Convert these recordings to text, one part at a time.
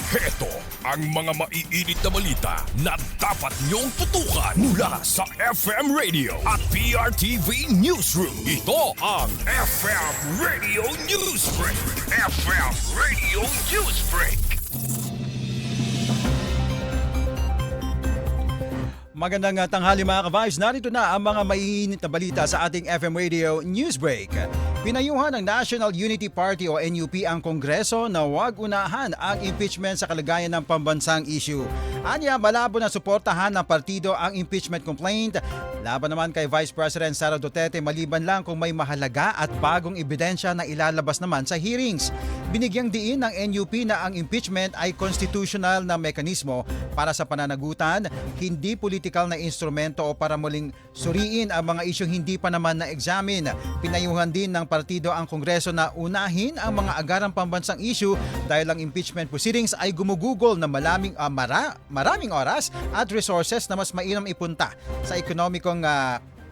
Heto ang mga maiinit na balita na dapat niyong tutukan mula sa FM Radio at PRTV Newsroom. Ito ang FM Radio Newsbreak. FM Radio Newsbreak. Magandang tanghali mga ka-Vibes. Narito na ang mga maiinit na balita sa ating FM Radio Newsbreak. Pinayuhan ng National Unity Party o NUP ang Kongreso na huwag unahan ang impeachment sa kalagayan ng pambansang issue. Anya, malabo na suportahan ng partido ang impeachment complaint. Laban naman kay Vice President Sara Duterte maliban lang kung may mahalaga at bagong ebidensya na ilalabas naman sa hearings. Binigyang diin ng NUP na ang impeachment ay constitutional na mekanismo para sa pananagutan, hindi political na instrumento o para muling suriin ang mga isyong hindi pa naman na-examine. Pinayuhan din ng partido ang Kongreso na unahin ang mga agarang pambansang issue dahil ang impeachment proceedings ay gumugugol na maraming oras at resources na mas mainam ipunta sa ekonomikong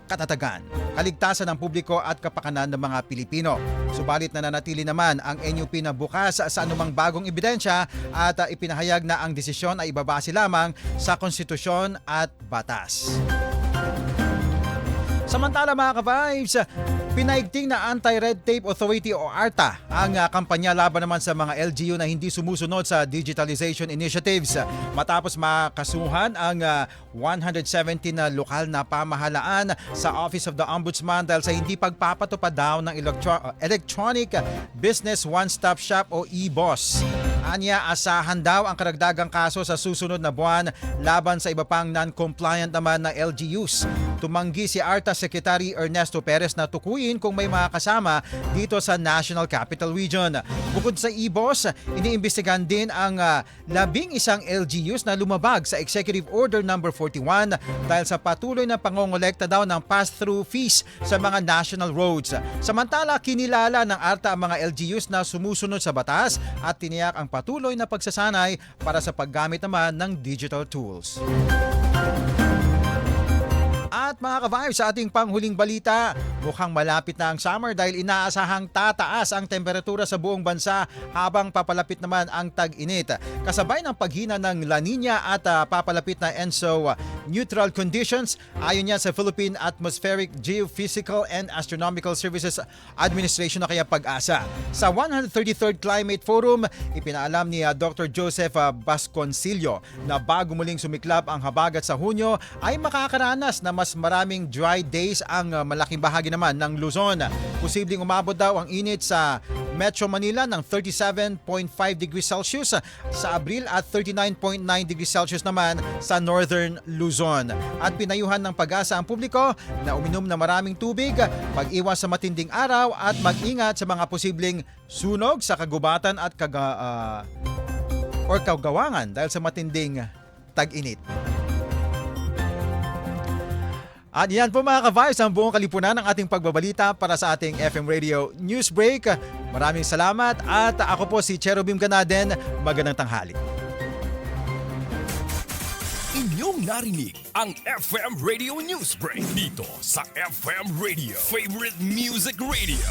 katatagan, kaligtasan ng publiko at kapakanan ng mga Pilipino. Subalit nananatili naman ang NUP na bukas sa anumang bagong ebidensya at ipinahayag na ang desisyon ay ibabase lamang sa konstitusyon at batas. Samantala mga ka-Vibes, pinaigting na Anti-Red Tape Authority o ARTA ang kampanya laban naman sa mga LGU na hindi sumusunod sa digitalization initiatives matapos makasuhan ang 117 na lokal na pamahalaan sa Office of the Ombudsman dahil sa hindi pagpapatupad daw ng Electronic Business One-Stop Shop o EBOS. Anya, asahan daw ang karagdagang kaso sa susunod na buwan laban sa iba pang non-compliant naman na LGUs. Tumanggi si ARTA Secretary Ernesto Perez na tukuyin kung may mga kasama dito sa National Capital Region. Bukod sa EBOS, iniimbestigahan din ang 11 LGUs na lumabag sa Executive Order No. 41 dahil sa patuloy na pangongolekta daw ng pass-through fees sa mga national roads. Samantala, kinilala ng ARTA ang mga LGUs na sumusunod sa batas at tiniyak ang patuloy na pagsasanay para sa paggamit naman ng digital tools. At mga ka-Vibes, sa ating panghuling balita, mukhang malapit na ang summer dahil inaasahang tataas ang temperatura sa buong bansa habang papalapit naman ang tag-init. Kasabay ng paghina ng La Nina at papalapit na ENSO neutral conditions ayon yan sa Philippine Atmospheric Geophysical and Astronomical Services Administration na kaya PAGASA. Sa 133rd Climate Forum, ipinaalam ni Dr. Joseph Vasconcillo na bago muling sumiklab ang habagat sa Hunyo ay makakaranas na mas maraming dry days ang malaking bahagi naman ng Luzon. Posibleng umabot daw ang init sa Metro Manila ng 37.5 degrees Celsius sa Abril at 39.9 degrees Celsius naman sa Northern Luzon. At pinayuhan ng PAGASA ang publiko na uminom ng maraming tubig, mag-iwas sa matinding araw at mag-ingat sa mga posibleng sunog sa kagubatan at kagawangan dahil sa matinding tag-init. At yan po mga ka-Vibes ang buong kalipunan ng ating pagbabalita para sa ating FM Radio Newsbreak. Maraming salamat at ako po si Cherubim Ganaden. Magandang tanghali. Inyong narinig ang FM Radio Newsbreak dito sa FM Radio, Favorite Music Radio.